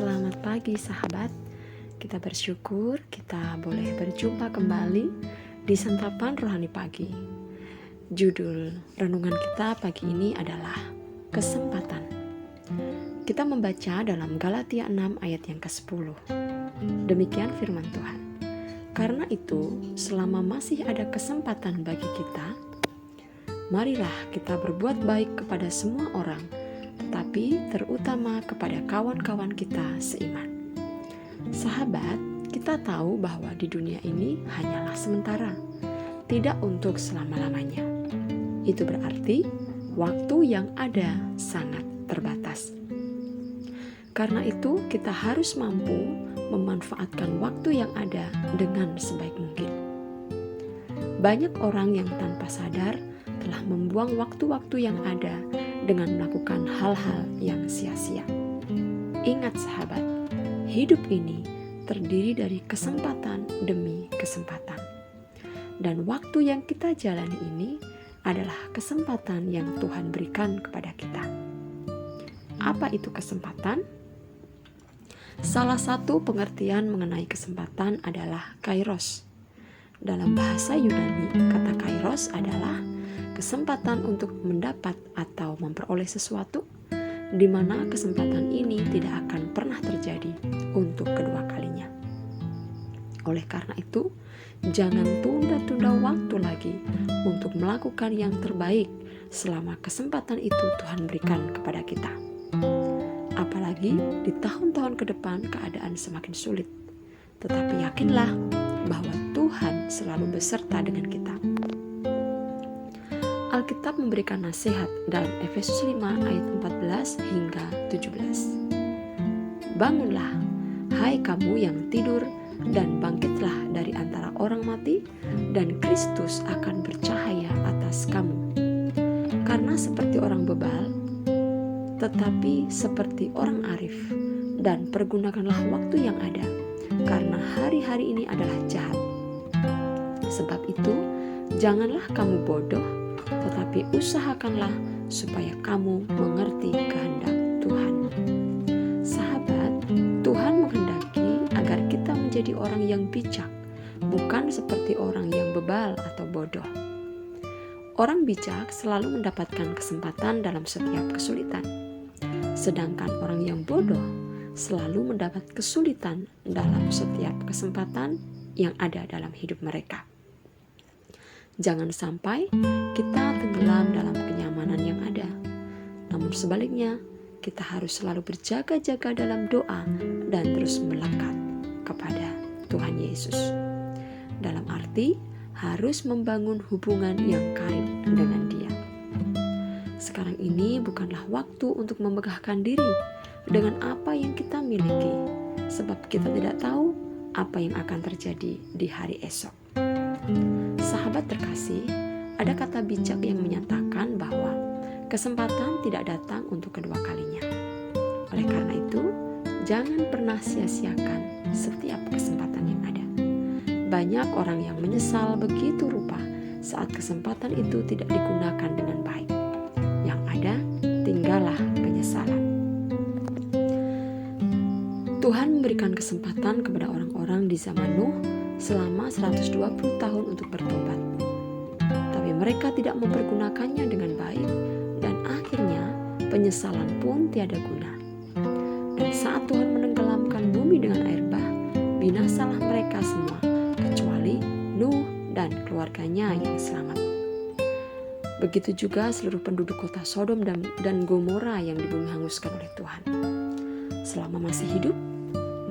Selamat pagi sahabat. Kita bersyukur kita boleh berjumpa kembali di Santapan Rohani Pagi. Judul renungan kita pagi ini adalah kesempatan. Kita membaca dalam Galatia 6 ayat yang ke-10. Demikian firman Tuhan. Karena itu, selama masih ada kesempatan bagi kita, marilah kita berbuat baik kepada semua orang, tetapi terutama kepada kawan-kawan kita seiman. Sahabat, kita tahu bahwa di dunia ini hanyalah sementara, tidak untuk selama-lamanya. Itu berarti waktu yang ada sangat terbatas. Karena itu, kita harus mampu memanfaatkan waktu yang ada dengan sebaik mungkin. Banyak orang yang tanpa sadar telah membuang waktu-waktu yang ada dengan melakukan hal-hal yang sia-sia. Ingat sahabat, hidup ini terdiri dari kesempatan demi kesempatan. Dan waktu yang kita jalani ini adalah kesempatan yang Tuhan berikan kepada kita. Apa itu kesempatan? Salah satu pengertian mengenai kesempatan adalah kairos. Dalam bahasa Yunani, kata kairos adalah kesempatan untuk mendapat atau memperoleh sesuatu, di mana kesempatan ini tidak akan pernah terjadi untuk kedua kalinya. Oleh karena itu, jangan tunda-tunda waktu lagi untuk melakukan yang terbaik selama kesempatan itu Tuhan berikan kepada kita. Apalagi di tahun-tahun ke depan keadaan semakin sulit. Tetapi yakinlah bahwa Tuhan selalu beserta dengan kita. Alkitab memberikan nasihat dalam Efesus 5 ayat 14 hingga 17. Bangunlah, hai kamu yang tidur, dan bangkitlah dari antara orang mati, dan Kristus akan bercahaya atas kamu. Karena seperti orang bebal, tetapi seperti orang arif, dan pergunakanlah waktu yang ada, karena hari-hari ini adalah jahat. Sebab itu, janganlah kamu bodoh, tetapi usahakanlah supaya kamu mengerti kehendak Tuhan. Sahabat, Tuhan menghendaki agar kita menjadi orang yang bijak, bukan seperti orang yang bebal atau bodoh. Orang bijak selalu mendapatkan kesempatan dalam setiap kesulitan, sedangkan orang yang bodoh selalu mendapat kesulitan dalam setiap kesempatan yang ada dalam hidup mereka. Jangan sampai kita tenggelam dalam kenyamanan yang ada. Namun sebaliknya, kita harus selalu berjaga-jaga dalam doa dan terus melekat kepada Tuhan Yesus. Dalam arti, harus membangun hubungan yang karib dengan Dia. Sekarang ini bukanlah waktu untuk memegahkan diri dengan apa yang kita miliki, sebab kita tidak tahu apa yang akan terjadi di hari esok. Sahabat terkasih, ada kata bijak yang menyatakan bahwa kesempatan tidak datang untuk kedua kalinya. Oleh karena itu, jangan pernah sia-siakan setiap kesempatan yang ada. Banyak orang yang menyesal begitu rupa saat kesempatan itu tidak digunakan dengan baik. Yang ada, tinggallah penyesalan. Tuhan memberikan kesempatan kepada orang-orang di zaman Nuh selama 120 tahun untuk bertobat. Tapi mereka tidak mempergunakannya dengan baik, dan akhirnya penyesalan pun tiada guna. Dan saat Tuhan menenggelamkan bumi dengan air bah, binasalah mereka semua, kecuali Nuh dan keluarganya yang selamat. Begitu juga seluruh penduduk kota Sodom dan Gomora yang di bumi hanguskan oleh Tuhan. Selama masih hidup,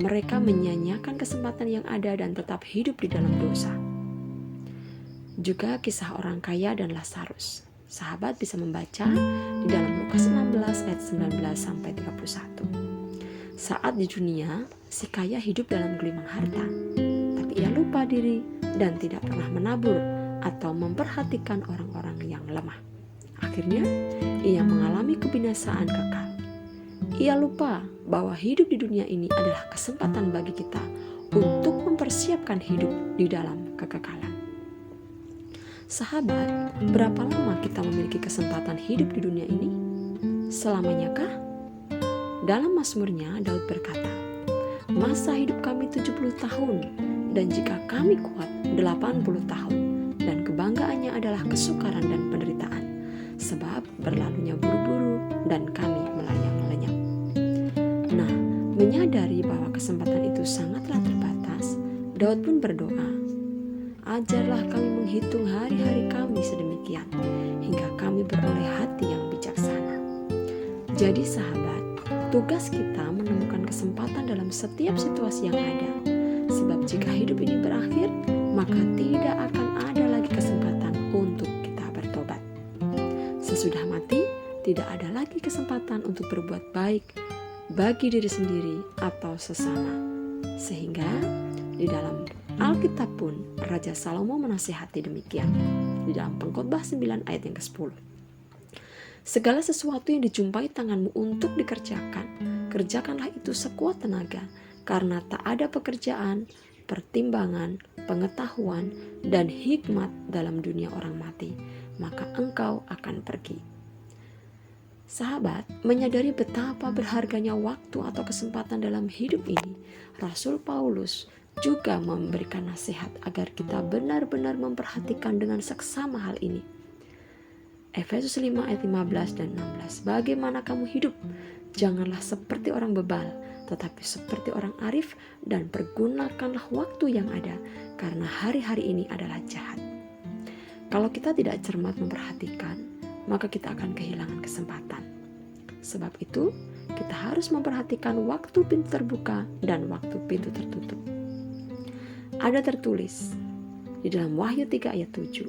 mereka menyanyiakan kesempatan yang ada dan tetap hidup di dalam dosa. Juga kisah orang kaya dan Lazarus. Sahabat bisa membaca di dalam Lukas 16 ayat 19 sampai 31. Saat di dunia, si kaya hidup dalam gelimang harta, tapi ia lupa diri dan tidak pernah menabur atau memperhatikan orang-orang yang lemah. Akhirnya, ia mengalami kebinasaan kekal. Ia lupa bahwa hidup di dunia ini adalah kesempatan bagi kita untuk mempersiapkan hidup di dalam kekekalan. Sahabat, berapa lama kita memiliki kesempatan hidup di dunia ini? Selamanya kah? Dalam Mazmurnya, Daud berkata, "Masa hidup kami 70 tahun, dan jika kami kuat 80 tahun, dan kebanggaannya adalah kesukaran dan penderitaan, sebab berlalunya buru-buru dan kami melayang lenyap." Nah, menyadari bahwa kesempatan itu sangatlah terbatas, Daud pun berdoa, "Ajarlah kami menghitung hari-hari kami sedemikian, hingga kami beroleh hati yang bijaksana." Jadi sahabat, tugas kita menemukan kesempatan dalam setiap situasi yang ada. Sebab jika hidup ini berakhir, maka tidak akan ada lagi kesempatan untuk kita bertobat. Sesudah mati, tidak ada lagi kesempatan untuk berbuat baik bagi diri sendiri atau sesama. Sehingga di dalam Alkitab pun Raja Salomo menasihati demikian. Di dalam Pengkhotbah 9 ayat yang ke-10. "Segala sesuatu yang dijumpai tanganmu untuk dikerjakan, kerjakanlah itu sekuat tenaga, karena tak ada pekerjaan, pertimbangan, pengetahuan, dan hikmat dalam dunia orang mati, maka engkau akan pergi." Sahabat, menyadari betapa berharganya waktu atau kesempatan dalam hidup ini, Rasul Paulus juga memberikan nasihat agar kita benar-benar memperhatikan dengan seksama hal ini. Efesus 5 ayat 15 dan 16. "Bagaimana kamu hidup? Janganlah seperti orang bebal, tetapi seperti orang arif, dan pergunakanlah waktu yang ada, karena hari-hari ini adalah jahat." Kalau kita tidak cermat memperhatikan, maka kita akan kehilangan kesempatan. Sebab itu, kita harus memperhatikan waktu pintu terbuka dan waktu pintu tertutup. Ada tertulis di dalam Wahyu 3 ayat 7,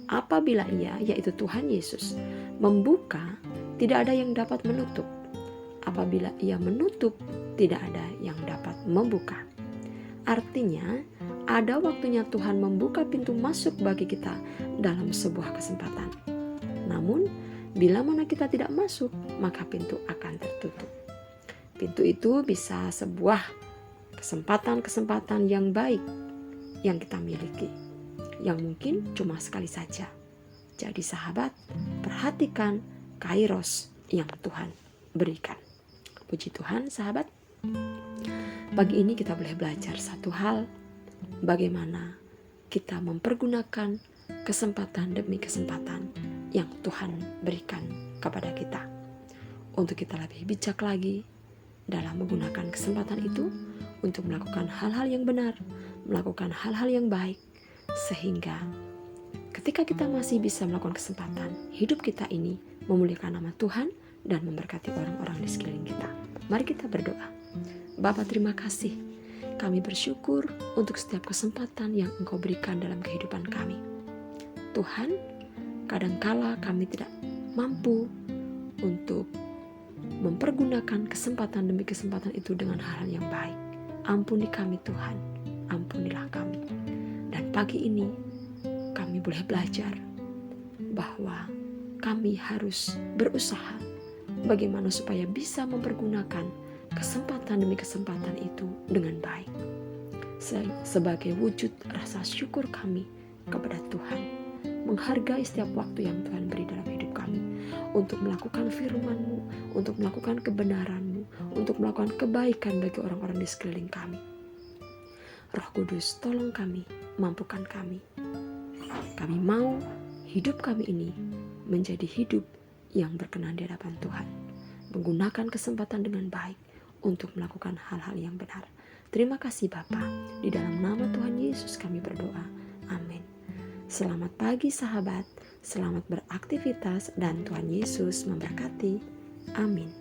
"Apabila Ia, yaitu Tuhan Yesus, membuka, tidak ada yang dapat menutup. Apabila Ia menutup, tidak ada yang dapat membuka." Artinya, ada waktunya Tuhan membuka pintu masuk bagi kita dalam sebuah kesempatan. Namun, bila mana kita tidak masuk, maka pintu akan tertutup. Pintu itu bisa sebuah kesempatan-kesempatan yang baik yang kita miliki, yang mungkin cuma sekali saja. Jadi sahabat, perhatikan kairos yang Tuhan berikan. Puji Tuhan sahabat, pagi ini kita boleh belajar satu hal, bagaimana kita mempergunakan kesempatan demi kesempatan yang Tuhan berikan kepada kita, untuk kita lebih bijak lagi dalam menggunakan kesempatan itu untuk melakukan hal-hal yang benar, melakukan hal-hal yang baik, sehingga ketika kita masih bisa melakukan kesempatan, hidup kita ini memuliakan nama Tuhan dan memberkati orang-orang di sekeliling kita. Mari kita berdoa. Bapa, terima kasih. Kami bersyukur untuk setiap kesempatan yang Engkau berikan dalam kehidupan kami. Tuhan, kadangkala kami tidak mampu untuk mempergunakan kesempatan demi kesempatan itu dengan hal yang baik. Ampuni kami Tuhan, ampunilah kami. Dan pagi ini kami boleh belajar bahwa kami harus berusaha bagaimana supaya bisa mempergunakan kesempatan demi kesempatan itu dengan baik. Sebagai wujud rasa syukur kami kepada Tuhan, menghargai setiap waktu yang Tuhan beri dalam hidup kami, untuk melakukan firman-Mu, untuk melakukan kebenaran-Mu, untuk melakukan kebaikan bagi orang-orang di sekeliling kami. Roh Kudus, tolong kami, mampukan kami. Kami mau hidup kami ini menjadi hidup yang berkenan di hadapan Tuhan, menggunakan kesempatan dengan baik untuk melakukan hal-hal yang benar. Terima kasih Bapa, di dalam nama Tuhan Yesus kami berdoa. Amin. Selamat pagi sahabat, selamat beraktivitas dan Tuhan Yesus memberkati. Amin.